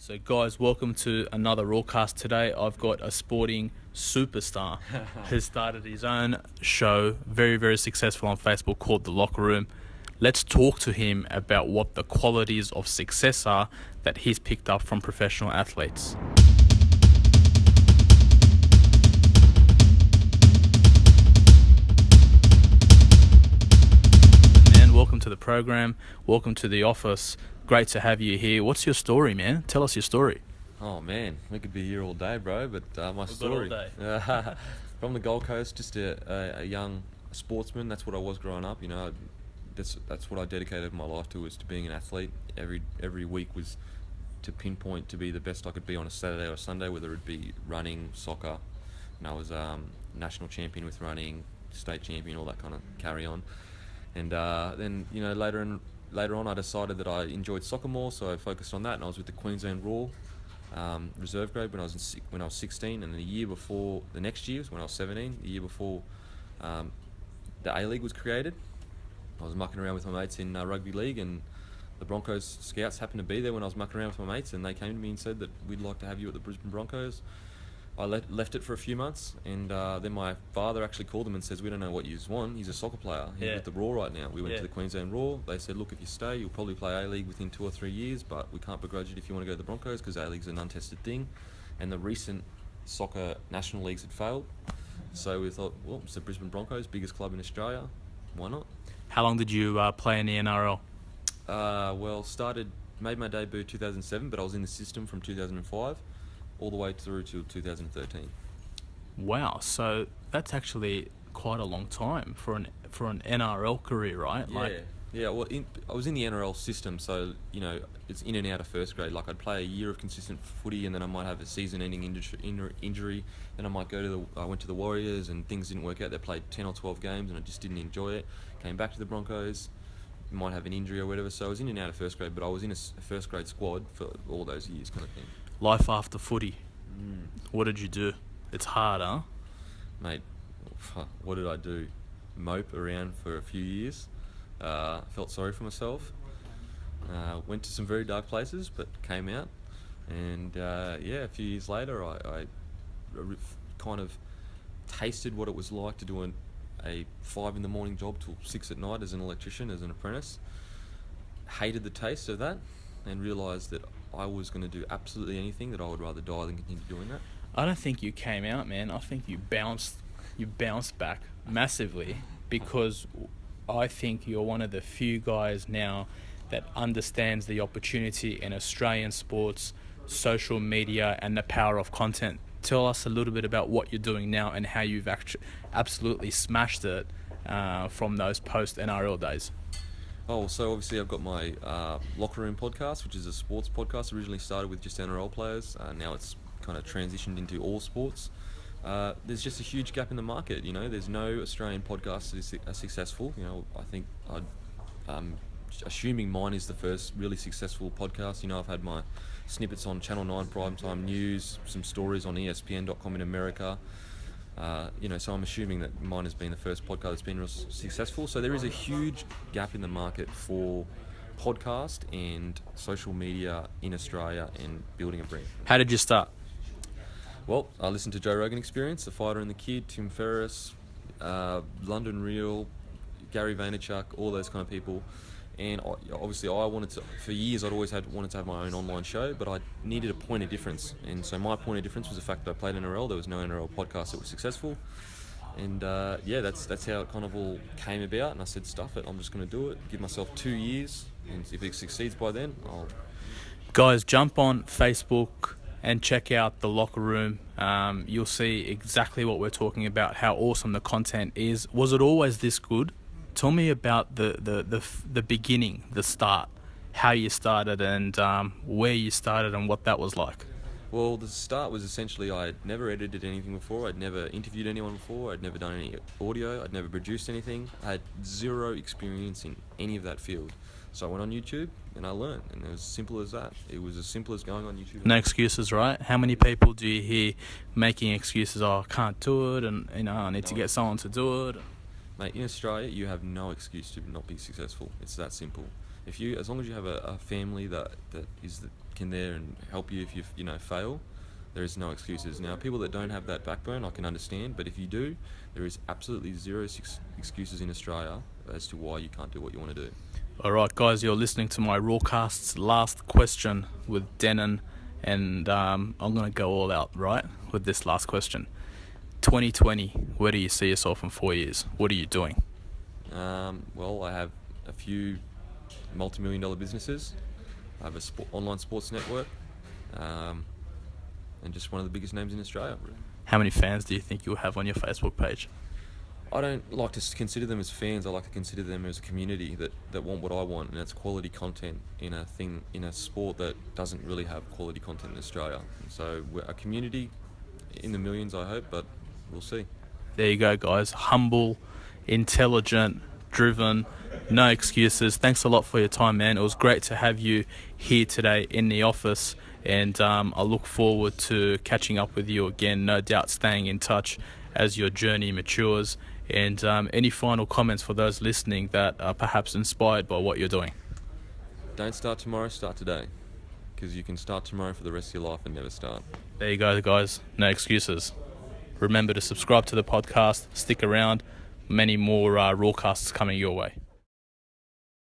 So, guys, welcome to another Rawcast. Today, I've got a sporting superstar who started his own show, very, very successful on Facebook, called The Locker Room. Let's talk to him about what the qualities of success are that he's picked up from professional athletes. Man, welcome to the program. Welcome to the office. Great to have you here. What's your story, man? Tell us your story. Oh man, we could be here all day, bro. But my story got all day. from the Gold Coast, just a young sportsman. That's what I was growing up. You know, that's what I dedicated my life to, was to being an athlete. Every week was to pinpoint to be the best I could be on a Saturday or Sunday, whether it be running, soccer. And I was national champion with running, state champion, all that kind of carry on. And then later on, I decided that I enjoyed soccer more, so I focused on that, and I was with the Queensland Raw reserve grade when I was 16, and the next year was when I was 17. The year before the A League was created, I was mucking around with my mates in rugby league, and the Broncos scouts happened to be there when I was mucking around with my mates, and they came to me and said that we'd like to have you at the Brisbane Broncos. I left it for a few months, and then my father actually called them and says, we don't know what you want. He's a soccer player. He's with the Raw right now. We went to the Queensland Raw. They said, look, if you stay, you'll probably play A-League within 2 or 3 years, but we can't begrudge it if you want to go to the Broncos, because A-League's an untested thing. And the recent soccer national leagues had failed. So we thought, well, it's the Brisbane Broncos, biggest club in Australia. Why not? How long did you play in the NRL? Made my debut 2007, but I was in the system from 2005. All the way through to 2013. Wow, so that's actually quite a long time for an NRL career, right? Yeah. Well, I was in the NRL system, so it's in and out of first grade. Like, I'd play a year of consistent footy, and then I might have a season-ending injury. Then I might I went to the Warriors, and things didn't work out. They played 10 or 12 games, and I just didn't enjoy it. Came back to the Broncos, might have an injury or whatever. So I was in and out of first grade, but I was in a first grade squad for all those years, kind of thing. Life after footy. What did you do? It's hard, huh? Mate, what did I do? Mope around for a few years. Felt sorry for myself. Went to some very dark places, but came out. And a few years later, I kind of tasted what it was like to do a 5 a.m. job till 6 p.m. as an electrician, as an apprentice. Hated the taste of that, and realised that I was going to do absolutely anything, that I would rather die than continue doing that. I don't think you came out, man. I think you bounced back massively, because I think you're one of the few guys now that understands the opportunity in Australian sports, social media, and the power of content. Tell us a little bit about what you're doing now and how you've absolutely smashed it from those post-NRL days. Oh, so obviously I've got my Locker Room podcast, which is a sports podcast. Originally started with just NRL players. Now it's kind of transitioned into all sports. There's just a huge gap in the market. There's no Australian podcast that are successful. I think assuming mine is the first really successful podcast. I've had my snippets on Channel 9 Primetime News, some stories on ESPN.com in America. So I'm assuming that mine has been the first podcast that's been real successful. So there is a huge gap in the market for podcast and social media in Australia and building a brand. How did you start? Well, I listened to Joe Rogan Experience, The Fighter and the Kid, Tim Ferriss, London Real, Gary Vaynerchuk, all those kind of people. And obviously for years I'd always wanted to have my own online show, but I needed a point of difference. And so my point of difference was the fact that I played NRL. There was no NRL podcast that was successful. And that's how it kind of all came about. And I said, stuff it, I'm just going to do it, give myself 2 years, and if it succeeds by then, I'll... Guys, jump on Facebook and check out The Locker Room. You'll see exactly what we're talking about, how awesome the content is. Was it always this good? Tell me about the beginning, the start, how you started, and where you started and what that was like. Well, the start was essentially I had never edited anything before. I'd never interviewed anyone before. I'd never done any audio. I'd never produced anything. I had zero experience in any of that field. So I went on YouTube and I learned, and it was as simple as that. It was as simple as going on YouTube. No excuses, right? How many people do you hear making excuses? Oh, I can't do it, and I need to get someone to do it. Mate, in Australia, you have no excuse to not be successful. It's that simple. As long as you have a family that is can there and help you if you fail. There is no excuses. Now, people that don't have that backbone, I can understand, but if you do, there is absolutely zero excuses in Australia as to why you can't do what you want to do. All right, guys, you're listening to my Rawcast's last question with Denon, and I'm going to go all out, right, with this last question. 2020, where do you see yourself in 4 years? What are you doing? Well, I have a few multi-million-dollar businesses. I have a online sports network, and just one of the biggest names in Australia. How many fans do you think you'll have on your Facebook page? I don't like to consider them as fans. I like to consider them as a community that want what I want, and that's quality content in a sport that doesn't really have quality content in Australia. And so we're a community in the millions, I hope, but we'll see. There you go, guys. Humble, intelligent, driven, no excuses. Thanks a lot for your time, man. It was great to have you here today in the office, and I look forward to catching up with you again, no doubt staying in touch as your journey matures. And any final comments for those listening that are perhaps inspired by what you're doing? Don't start tomorrow, start today. Because you can start tomorrow for the rest of your life and never start. There you go, guys. No excuses. Remember to subscribe to the podcast, stick around. Many more Rawcasts coming your way.